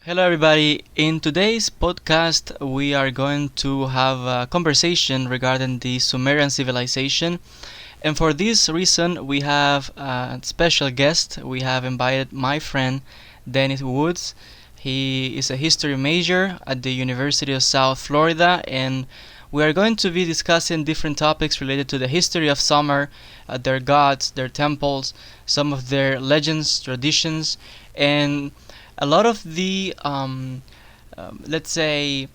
Hello, everybody. In today's podcast, we are going to have a conversation regarding the Sumerian civilization. And for this reason, we have a special guest. We have invited my friend, Dennis Woods. He is a history major at the University of South Florida, and we are going to be discussing different topics related to the history of Sumer, their gods, their temples, some of their legends, traditions, and a lot of the let's say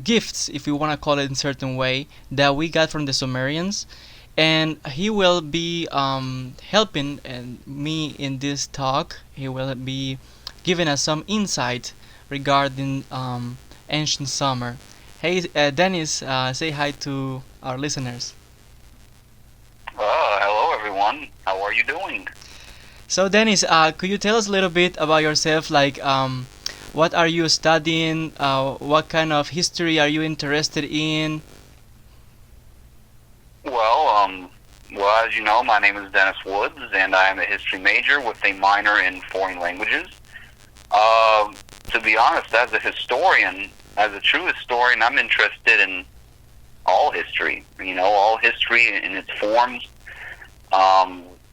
gifts, if we want to call it in a certain way, that we got from the Sumerians. And he will be helping me in this talk. He will be giving us some insight regarding ancient Sumer. Hey, Dennis, say hi to our listeners. Hello everyone. How are you doing? So, Dennis, could you tell us a little bit about yourself? Like, what are you studying? What kind of history are you interested in? Well, as you know, my name is Dennis Woods, and I am a history major with a minor in foreign languages. To be honest, as a historian, as a true historian, I'm interested in all history. All history in its forms,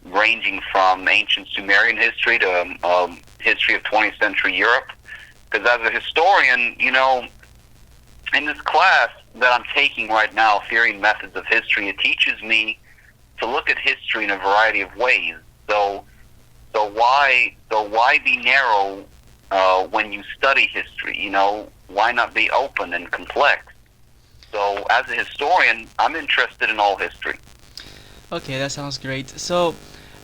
ranging from ancient Sumerian history to history of 20th century Europe. Because as a historian, in this class that I'm taking right now, Theory and Methods of History, it teaches me to look at history in a variety of ways. So why be narrow when you study history? Why not be open and complex? So as a historian, I'm interested in all history. Okay, that sounds great. So,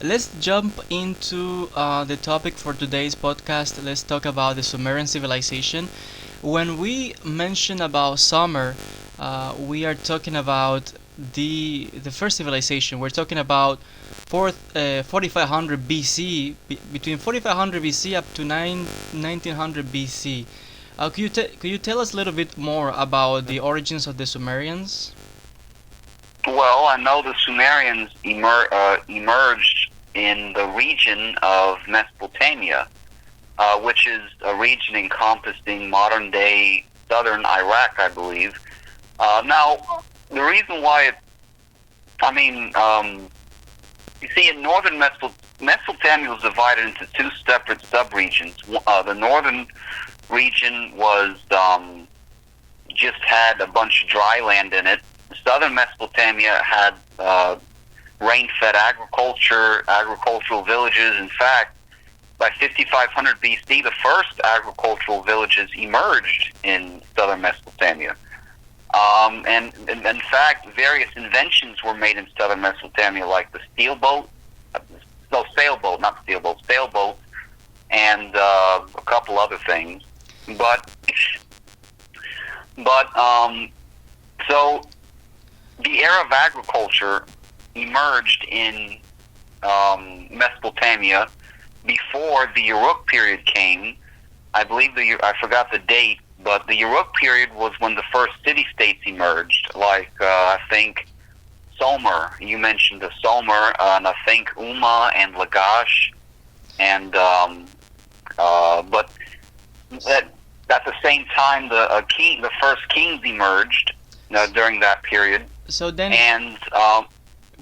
let's jump into the topic for today's podcast. Let's talk about the Sumerian civilization. When we mention about Sumer, we are talking about the first civilization. We're talking about 4500 BC, between 4500 BC up to 1900 BC. Could you tell us a little bit more about the origins of the Sumerians? Well, I know the Sumerians emerged in the region of Mesopotamia, which is a region encompassing modern-day southern Iraq, I believe. Now, the reason why you see, in northern Mesopotamia was divided into two separate subregions. The northern region was just had a bunch of dry land in it. Southern Mesopotamia had rain-fed agricultural villages. In fact, by 5500 BC, the first agricultural villages emerged in southern Mesopotamia. And in fact, various inventions were made in southern Mesopotamia, like the sailboat, and a couple other things. So the era of agriculture emerged in Mesopotamia before the Uruk period came. I believe I forgot the date, but the Uruk period was when the first city-states emerged, like I think Sumer. You mentioned the Sumer, and I think Umma and Lagash, and but at the same time, the first kings emerged during that period. So then, and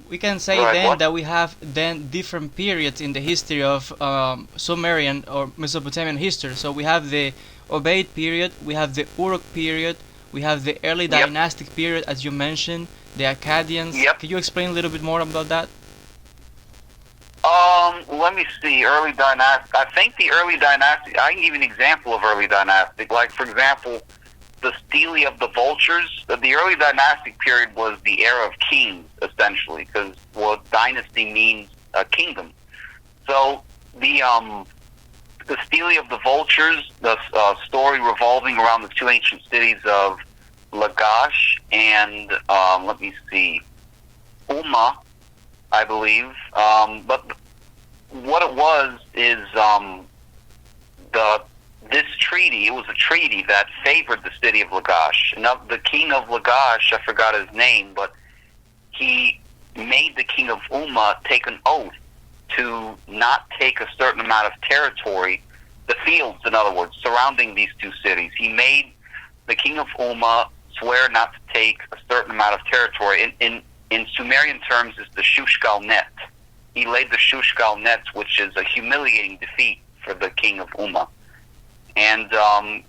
we can say that we have then different periods in the history of Sumerian or Mesopotamian history. So we have the Ubaid period, we have the Uruk period, we have the early dynastic period, as you mentioned, the Akkadians. Can you explain a little bit more about that? Let me see. Early dynastic. I think the early dynastic. I can give you an example of early dynastic. Like, for example, the Stele of the Vultures. The early dynastic period was the era of kings, essentially, because dynasty means a kingdom. So the Stele of the Vultures, the story revolving around the two ancient cities of Lagash and let me see, Umma, I believe. But what it was is this treaty. It was a treaty that favored the city of Lagash. Now, the king of Lagash, I forgot his name, but he made the king of Umma take an oath to not take a certain amount of territory the fields, in other words, surrounding these two cities. He made the king of Umma swear not to take a certain amount of territory. In Sumerian terms, it's the Shushgal net. He laid the Shushgal net, which is a humiliating defeat for the king of Umma. And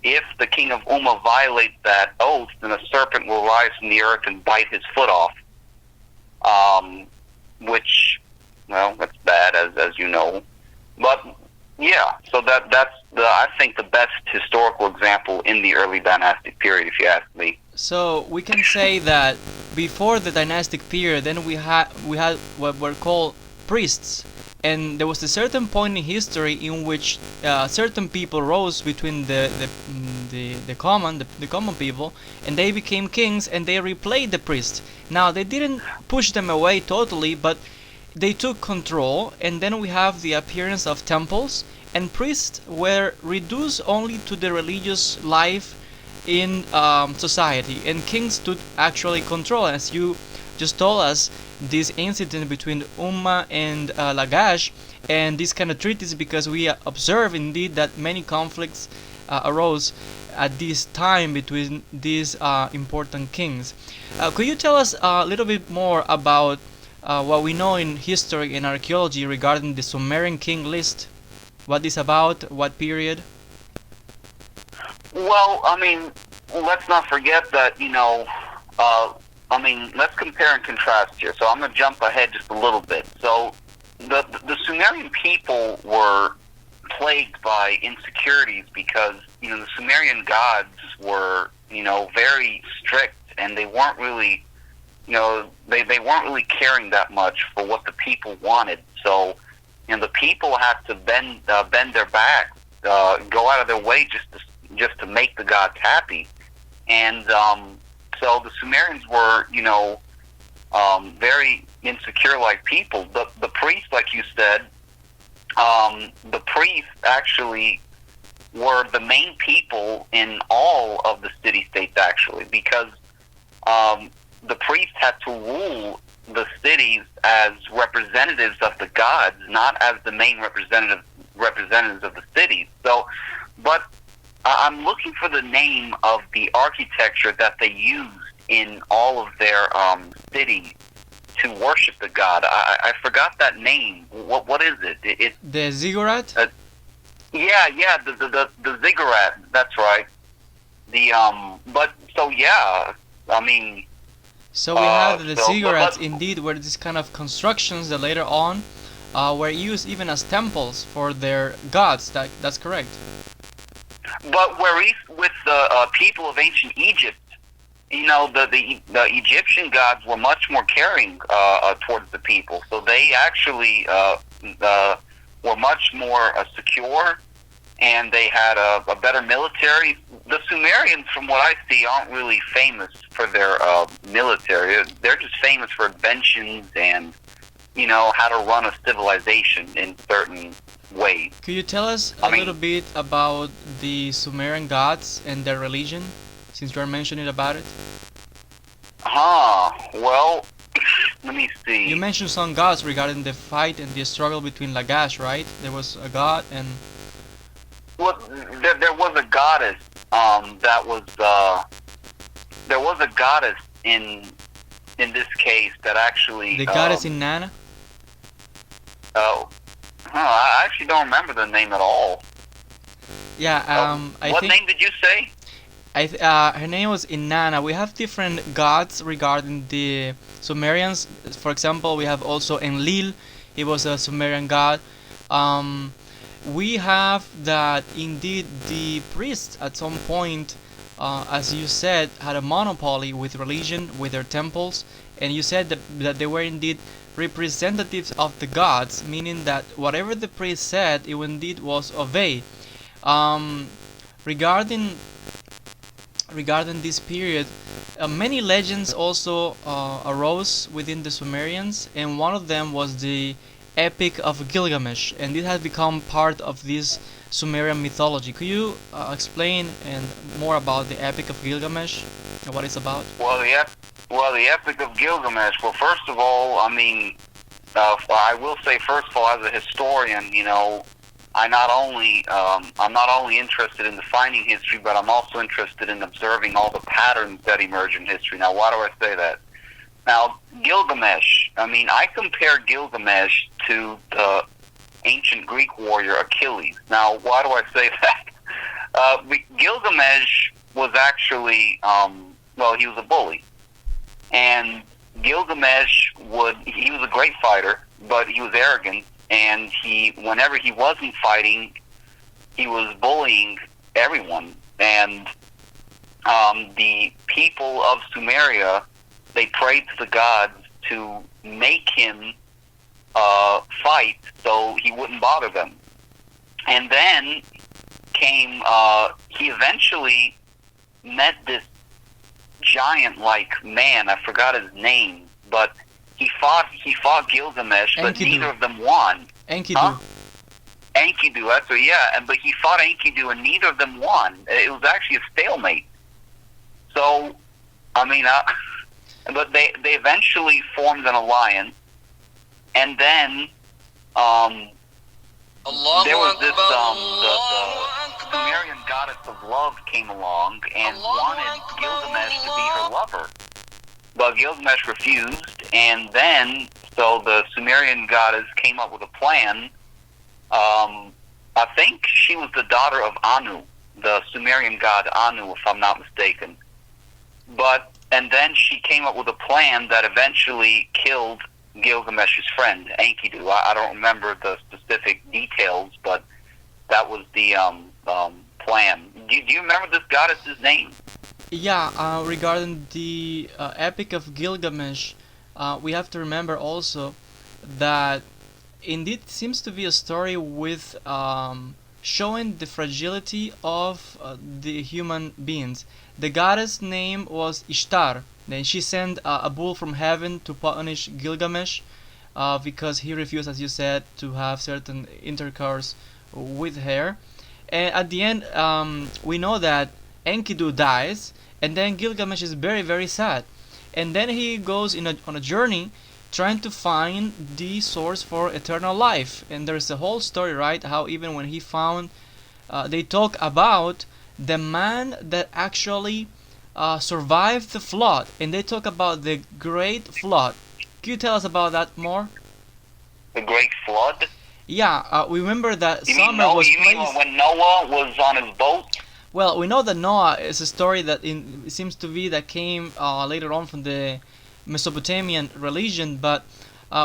if the king of Umma violates that oath, then a serpent will rise from the earth and bite his foot off. Which, well, that's bad, as you know. But yeah, so that's I think the best historical example in the early dynastic period, if you ask me. So we can say that before the dynastic period, then we had what were called priests, and there was a certain point in history in which certain people rose between the common people, and they became kings, and they replaced the priests. Now they didn't push them away totally, but they took control, and then we have the appearance of temples, and priests were reduced only to the religious life in society, and kings took actually control. As you just told us, this incident between Umma and Lagash, and this kind of treatise, because we observe indeed that many conflicts arose at this time between these important kings. Could you tell us a little bit more about what we know in history and archaeology regarding the Sumerian king list? What is about? What period? Well, I mean, let's not forget that, let's compare and contrast here. So I'm going to jump ahead just a little bit. So the Sumerian people were plagued by insecurities because, the Sumerian gods were, very strict, and they weren't really, they weren't really caring that much for what the people wanted. So, the people had to bend their backs, go out of their way just to make the gods happy. And so the Sumerians were, very insecure-like people. The priests, like you said, the priests actually were the main people in all of the city-states, actually, because the priests had to rule the cities as representatives of the gods, not as the main representatives of the cities. So, but I'm looking for the name of the architecture that they used in all of their cities to worship the god. I forgot that name. What is it? The ziggurat? Yeah, the ziggurat. That's right. But so yeah, I mean. So we have the ziggurats indeed, where this kind of constructions that later on were used even as temples for their gods. That's correct. But with the people of ancient Egypt, the Egyptian gods were much more caring towards the people. So they actually were much more secure, and they had a better military. The Sumerians, from what I see, aren't really famous for their military. They're just famous for inventions and, how to run a civilization in certain ways. Could you tell us a little bit about the Sumerian gods and their religion, since you are mentioning about it? Well, let me see. You mentioned some gods regarding the fight and the struggle between Lagash, right? There was a god and... Well, there was a goddess. There was a goddess in this case that actually. The goddess in Nana. I actually don't remember the name at all. Yeah. What name did you say? Her name was Inanna. We have different gods regarding the Sumerians. For example, we have also Enlil. He was a Sumerian god. We have that indeed the priests at some point, as you said, had a monopoly with religion, with their temples, and you said that they were indeed representatives of the gods, meaning that whatever the priest said, it indeed was obeyed. Regarding this period, many legends also arose within the Sumerians, and one of them was the Epic of Gilgamesh, and it has become part of this Sumerian mythology. Could you explain more about the Epic of Gilgamesh and what it's about? Well, the Epic of Gilgamesh. Well, first of all, I mean, I will say, first of all, as a historian, I'm not only interested in defining history, but I'm also interested in observing all the patterns that emerge in history. Now, why do I say that? Now, Gilgamesh. I mean, I compare Gilgamesh to the ancient Greek warrior Achilles. Now, why do I say that? Gilgamesh was actually, well, he was a bully, and Gilgamesh he was a great fighter, but he was arrogant, and whenever he wasn't fighting, he was bullying everyone. And the people of Sumeria, they prayed to the gods to make him fight so he wouldn't bother them. And then he eventually met this giant-like man. I forgot his name, but he fought Gilgamesh, but Enkidu. neither of them won. Enkidu. Huh? Enkidu, that's what, yeah. But he fought Enkidu, and neither of them won. It was actually a stalemate. So, I mean, but they eventually formed an alliance, and then there was this the Sumerian goddess of love came along and wanted Gilgamesh to be her lover. But Gilgamesh refused, and then so the Sumerian goddess came up with a plan. I think she was the daughter of Anu, the Sumerian god Anu, if I'm not mistaken. And then she came up with a plan that eventually killed Gilgamesh's friend, Enkidu. I don't remember the specific details, but that was the plan. Do you remember this goddess's name? Yeah, regarding the Epic of Gilgamesh, we have to remember also that indeed seems to be a story with showing the fragility of the human beings. The goddess' name was Ishtar. Then she sent a bull from heaven to punish Gilgamesh because he refused, as you said, to have certain intercourse with her. And at the end, we know that Enkidu dies, and then Gilgamesh is very, very sad. And then he goes on a journey trying to find the source for eternal life. And there's a whole story, right? How even when he found, they talk about the man that actually survived the flood, and they talk about the great flood. Can you tell us about that more? The Great Flood? Yeah, we remember that You summer mean, was you mean placed. when Noah was on his boat? Well, we know that Noah is a story that it seems to be that came later on from the Mesopotamian religion, but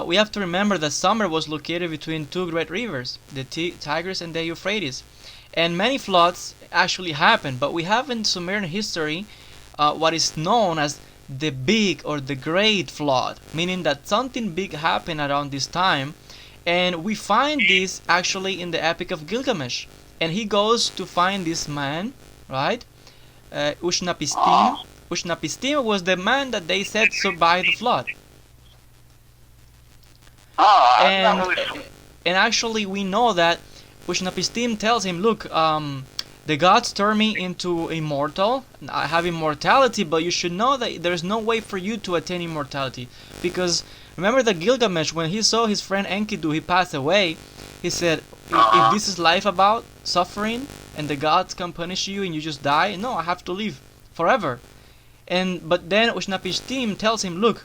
we have to remember that Sumer was located between two great rivers, the Tigris and the Euphrates, and many floods actually happened. But we have in Sumerian history what is known as the big or the great flood, meaning that something big happened around this time, and we find this actually in the Epic of Gilgamesh. And he goes to find this man, right? Ushnapistim. Ushnapistim was the man that they said survived the flood. I'm not And really... and actually we know that Ushnapistim tells him, look, the gods turn me into immortal. I have immortality, but you should know that there's no way for you to attain immortality. Because remember that Gilgamesh, when he saw his friend Enkidu, he passed away, he said, if this is life about suffering, and the gods can punish you and you just die, no, I have to live forever. But then Ushnapistim tells him, look,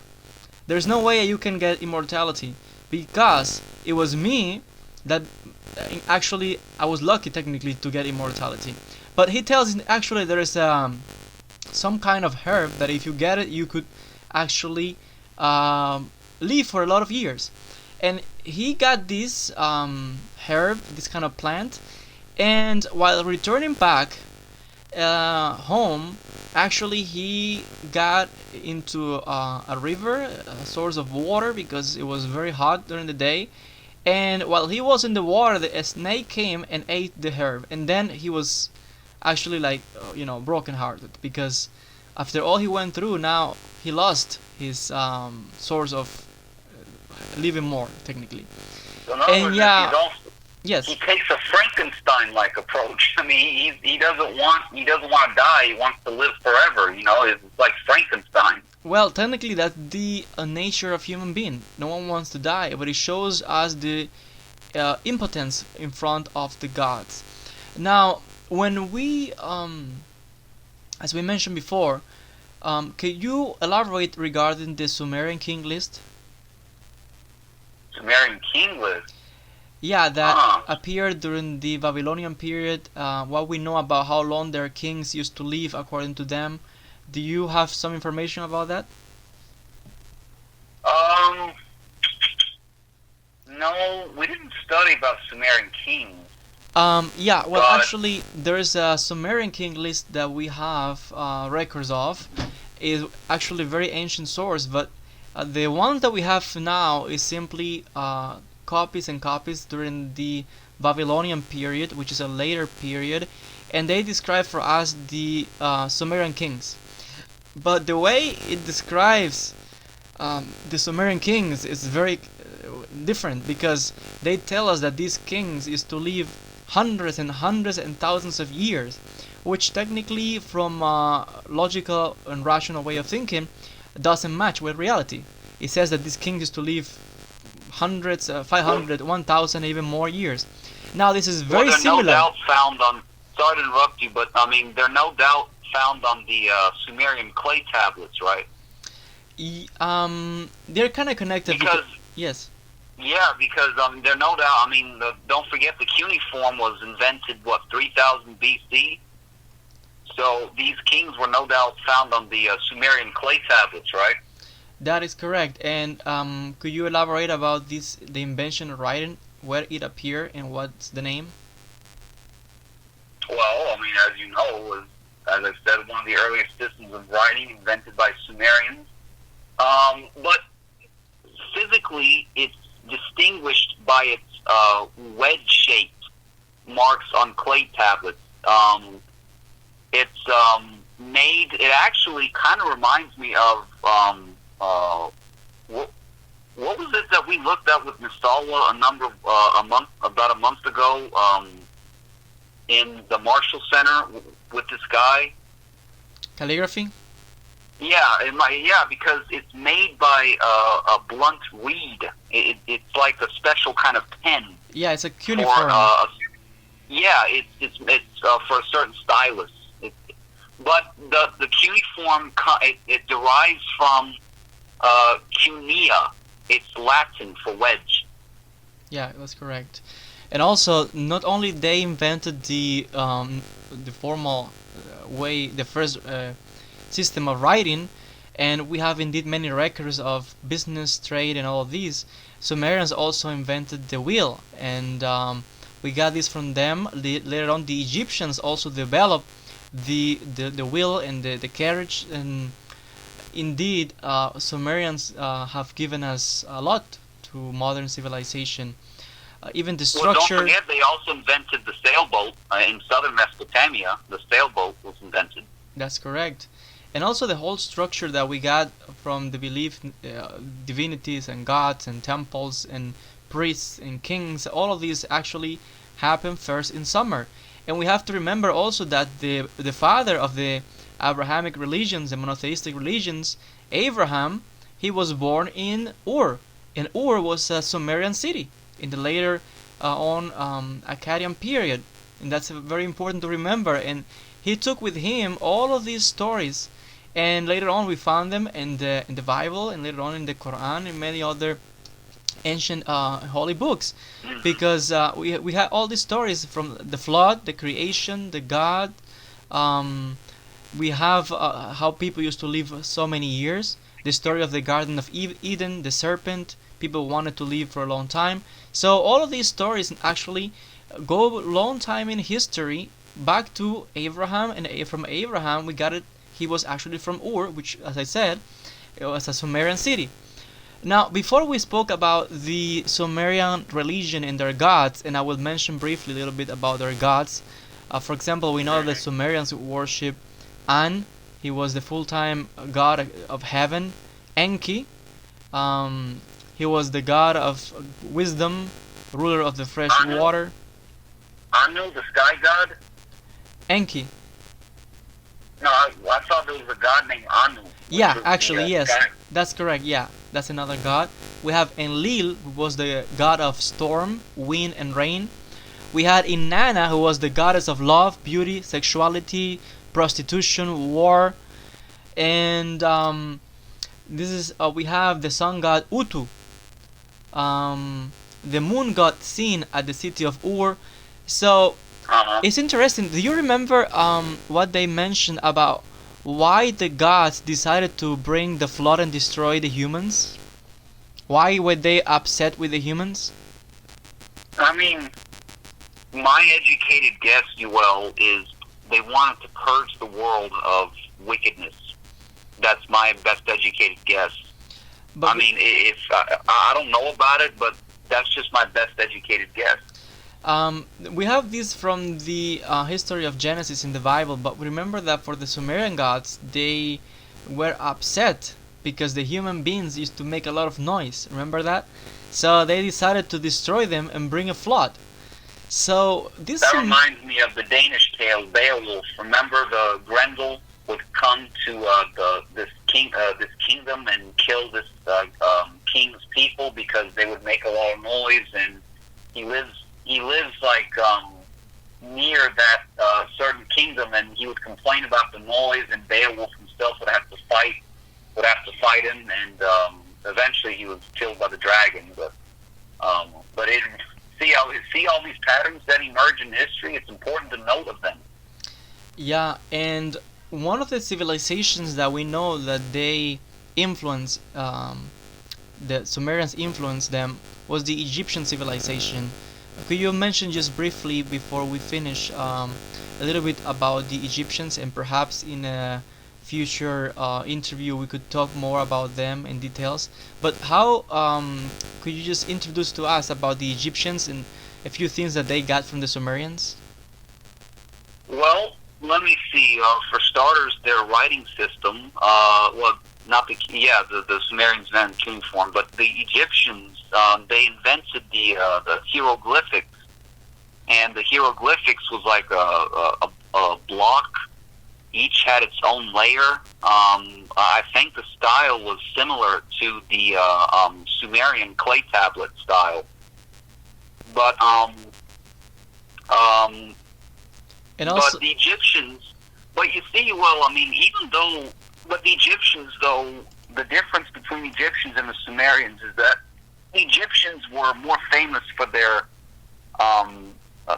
there's no way you can get immortality, because it was me that actually I was lucky technically to get immortality. But he tells him actually there is some kind of herb that if you get it you could actually live for a lot of years. And he got this herb, this kind of plant, and while returning back home, actually he got into a river, a source of water, because it was very hot during the day. And while he was in the water, a snake came and ate the herb, and then he was actually like brokenhearted, because after all he went through, now he lost his source of living more technically. So in other And words, yeah, he's also, yes. he takes a Frankenstein-like approach. I mean, he doesn't want to die. He wants to live forever. It's like Frankenstein. Well, technically that's the nature of human being. No one wants to die, but it shows us the impotence in front of the gods. Now, when as we mentioned before, can you elaborate regarding the Sumerian king list? Sumerian king list. Yeah, that appeared during the Babylonian period. What we know about how long their kings used to live according to them. Do you have some information about that? No, we didn't study about Sumerian kings. Yeah, well, But actually, there is a Sumerian king list that we have records of. Is actually a very ancient source, but the one that we have now is simply copies and copies during the Babylonian period, which is a later period, and they describe for us the Sumerian kings. But the way it describes the Sumerian kings is very different, because they tell us that these kings used to live hundreds and thousands of years, which technically, from a logical and rational way of thinking, doesn't match with reality. It says that these kings used to live hundreds, 500, 1,000, even more years. Now, this is very similar. No doubt found on. Sorry to interrupt you, but I mean, they're no doubt found on the Sumerian clay tablets, right? They're kind of connected because yes. Yeah, because they're no doubt. I mean, don't forget the cuneiform was invented 3,000 BC. So these kings were no doubt found on the Sumerian clay tablets, right? That is correct. And could you elaborate about the invention of writing, where it appeared, and what's the name? Well, I mean, as you know, was, as I said, one of the earliest systems of writing invented by Sumerians. But physically, it's distinguished by its wedge-shaped marks on clay tablets. It's made. It actually kind of reminds me of what was it that we looked at with Misawa about a month ago in the Marshall Center with this guy. Calligraphy. Yeah, because it's made by a blunt reed. It's like a special kind of pen. Yeah, it's a cuneiform. It's for a certain stylus. But the cuneiform it derives from cunea. It's Latin for wedge. Yeah, that's correct. And also, not only they invented the formal way, the first system of writing, and we have indeed many records of business, trade, and all of these. Sumerians also invented the wheel, and we got this from them. Later on, the Egyptians also developed the wheel and the carriage, and indeed, Sumerians have given us a lot to modern civilization. Even the structure. Well, don't forget, they also invented the sailboat in southern Mesopotamia. The sailboat was invented. That's correct. And also the whole structure that we got from the belief divinities and gods and temples and priests and kings, all of these actually happen first in Sumer. And we have to remember also that the father of the Abrahamic religions, the monotheistic religions, Abraham, he was born in Ur. And Ur was a Sumerian city in the later Akkadian period. And that's very important to remember. And he took with him all of these stories, and later on we found them in the Bible, and later on in the Quran and many other ancient holy books, because we have all these stories from the flood, the creation, the God. We have how people used to live so many years. The story of the Garden of Eden, the serpent. People wanted to live for a long time. So all of these stories actually go a long time in history, back to Abraham, and from Abraham we got it. He was actually from Ur, which, as I said, it was a Sumerian city. Now, before we spoke about the Sumerian religion and their gods, and I will mention briefly a little bit about their gods. For example, we know that Sumerians worship An. He was the full-time god of heaven. Enki. He was the god of wisdom, ruler of the fresh water. Anu, the sky god? Enki. No, I thought there was a god named Anu. Yeah, actually, yes. That's correct, yeah. That's another god. We have Enlil, who was the god of storm, wind, and rain. We had Inanna, who was the goddess of love, beauty, sexuality, prostitution, war, and this is we have the sun god Utu, the moon god Sin at the city of Ur. So it's interesting. Do you remember what they mentioned about why the gods decided to bring the flood and destroy the humans? Why were they upset with the humans? I mean, my educated guess, Yoel, is they wanted to purge the world of wickedness. That's my best educated guess. But I mean, if I don't know about it, but that's just my best educated guess. we have this from the history of Genesis in the Bible, but remember that for the Sumerian gods, they were upset because the human beings used to make a lot of noise. Remember that? So they decided to destroy them and bring a flood. So this That reminds me of the Danish tale Beowulf. Remember, the Grendel would come to this kingdom and kill this king's people because they would make a lot of noise, and he lives like near that certain kingdom, and he would complain about the noise, and Beowulf himself would have to fight him, and eventually he was killed by the dragon. But see all these patterns that emerge in history. It's important to note of them. Yeah, and one of the civilizations that we know that they influence, the Sumerians influenced them, was the Egyptian civilization. Could you mention just briefly before we finish a little bit about the Egyptians, and perhaps in a future interview we could talk more about them in details? But how could you just introduce to us about the Egyptians and a few things that they got from the Sumerians? Well, let me see. For starters, their writing system. Not the Sumerians then cuneiform, but the Egyptians they invented the hieroglyphics, and the hieroglyphics was like a block. Each had its own layer. I think the style was similar to the Sumerian clay tablet style, but And also, but the Egyptians. But you see, well, I mean, but the Egyptians, though, the difference between the Egyptians and the Sumerians is that the Egyptians were more famous for their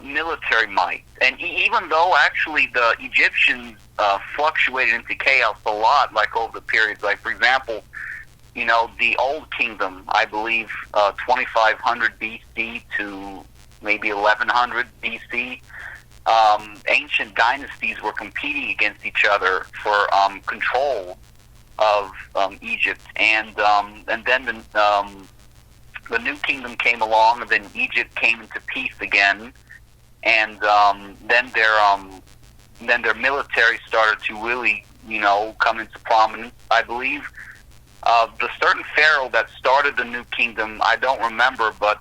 military might. And even though actually the Egyptians fluctuated into chaos a lot, like over the periods, like for example, the Old Kingdom, I believe 2500 BC to maybe 1100 BC, ancient dynasties were competing against each other for control of Egypt, and then the New Kingdom came along, and then Egypt came into peace again, and then their military started to really come into prominence. I believe the certain pharaoh that started the New Kingdom, I don't remember, but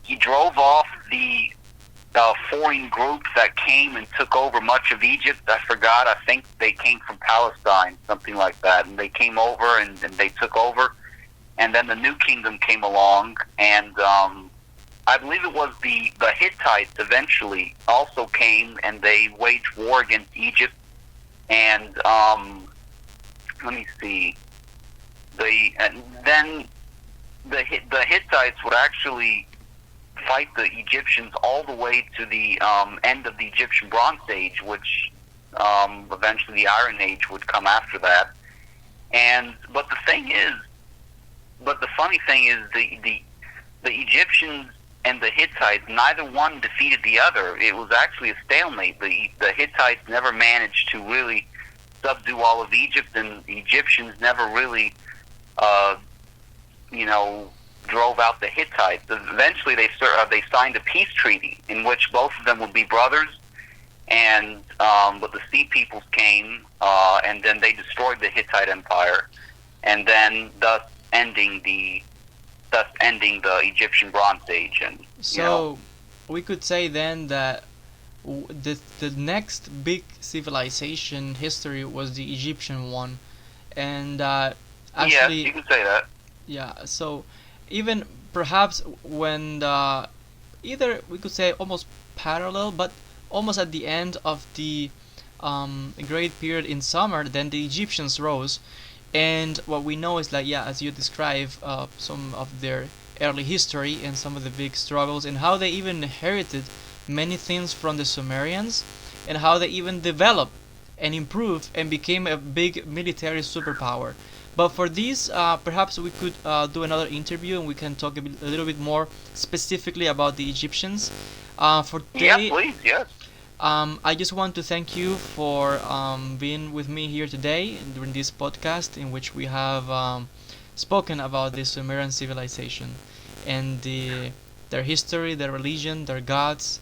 he drove off the foreign groups that came and took over much of Egypt. I forgot. I think they came from Palestine, something like that. And they came over and they took over. And then the New Kingdom came along. And I believe it was the Hittites eventually also came, and they waged war against Egypt. And let me see. Then the Hittites would actually fight the Egyptians all the way to the end of the Egyptian Bronze Age, which eventually the Iron Age would come after that. But the funny thing is the Egyptians and the Hittites, neither one defeated the other. It was actually a stalemate. The Hittites never managed to really subdue all of Egypt, and the Egyptians never really drove out the Hittites. Eventually, they signed a peace treaty in which both of them would be brothers, and but the Sea Peoples came, and then they destroyed the Hittite Empire, and then thus ending the Egyptian Bronze Age. And so we could say then that the next big civilization history was the Egyptian one, and actually, yes, you can say that. yeah. So even perhaps when either we could say almost parallel, but almost at the end of the great period in summer, then the Egyptians rose. And what we know is like, yeah, as you describe some of their early history and some of the big struggles, and how they even inherited many things from the Sumerians, and how they even developed and improved and became a big military superpower. But for this, perhaps we could do another interview and we can talk a little bit more specifically about the Egyptians. For today, Yeah, please, yes. I just want to thank you for being with me here today during this podcast in which we have spoken about the Sumerian civilization and their history, their religion, their gods,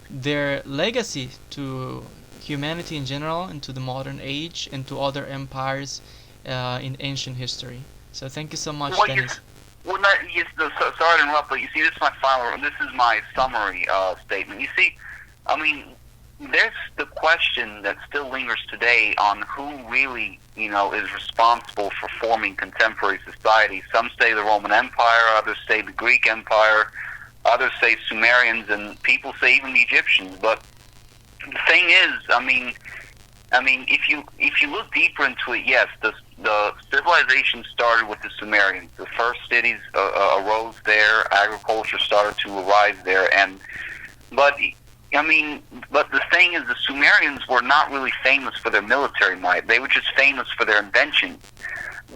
their legacy to humanity in general and to the modern age and to other empires in ancient history. So thank you so much, Well, Dennis. sorry to interrupt, but you see, this is my final. This is my summary statement. You see, I mean, there's the question that still lingers today on who really, is responsible for forming contemporary society. Some say the Roman Empire, others say the Greek Empire, others say Sumerians, and people say even the Egyptians. But the thing is, I mean, if you look deeper into it, yes, the civilization started with the Sumerians. The first cities arose there. Agriculture started to arise there, but the thing is, the Sumerians were not really famous for their military might. They were just famous for their inventions.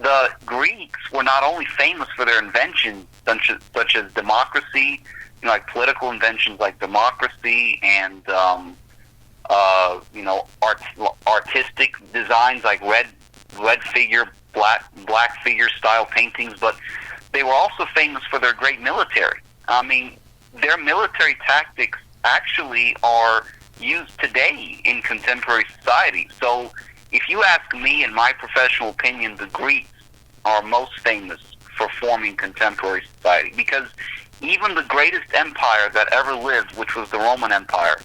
The Greeks were not only famous for their inventions, such as democracy, like political inventions like democracy and artistic designs like red figure, black figure style paintings, but they were also famous for their great military. I mean, their military tactics actually are used today in contemporary society. So if you ask me, in my professional opinion, the Greeks are most famous for forming contemporary society, because even the greatest empire that ever lived, which was the Roman Empire,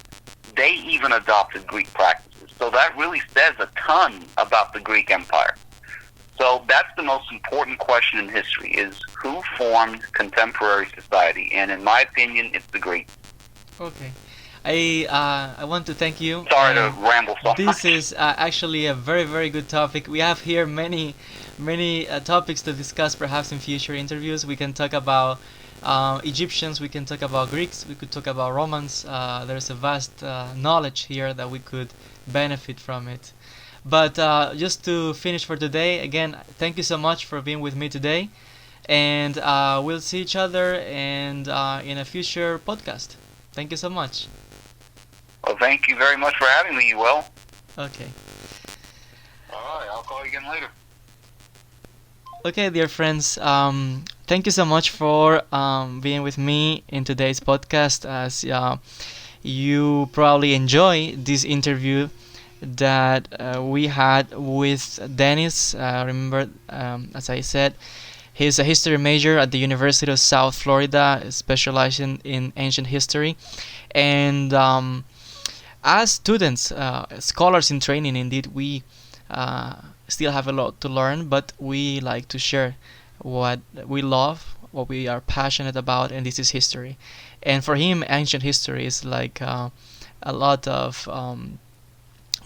they even adopted Greek practices. So that really says a ton about the Greek Empire. So that's the most important question in history, is who formed contemporary society? And in my opinion, it's the Greeks. Okay. I want to thank you. Sorry to ramble so much. This is actually a very, very good topic. We have here many topics to discuss, perhaps in future interviews. We can talk about Egyptians, we can talk about Greeks, we could talk about Romans. There's a vast knowledge here that we could benefit from it. But just to finish for today, again, thank you so much for being with me today. And we'll see each other and in a future podcast. Thank you so much. Well, thank you very much for having me, Yoel. Okay. All right, I'll call you again later. Okay, dear friends, thank you so much for being with me in today's podcast. As you probably enjoy this interview that we had with Dennis. Remember, as I said, he's a history major at the University of South Florida, specializing in ancient history. And as students, scholars in training, indeed, we still have a lot to learn, but we like to share what we love, what we are passionate about, and this is history. And for him, ancient history is like a lot of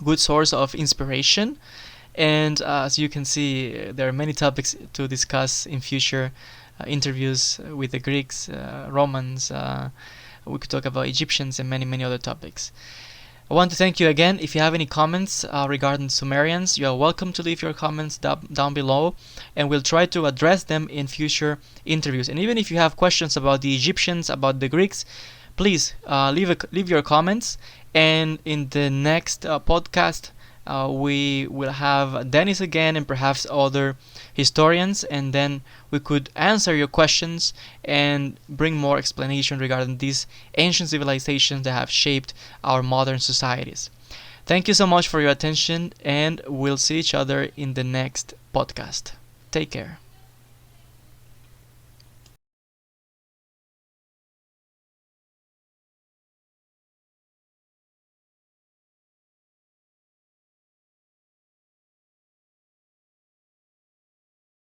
good source of inspiration. And as you can see, there are many topics to discuss in future interviews with the Greeks, Romans. We could talk about Egyptians and many other topics. I want to thank you again. If you have any comments regarding Sumerians, you are welcome to leave your comments down below, and we'll try to address them in future interviews. And even if you have questions about the Egyptians, about the Greeks, please leave your comments. And in the next podcast, we will have Dennis again and perhaps other historians, and then we could answer your questions and bring more explanation regarding these ancient civilizations that have shaped our modern societies. Thank you so much for your attention, and we'll see each other in the next podcast. Take care.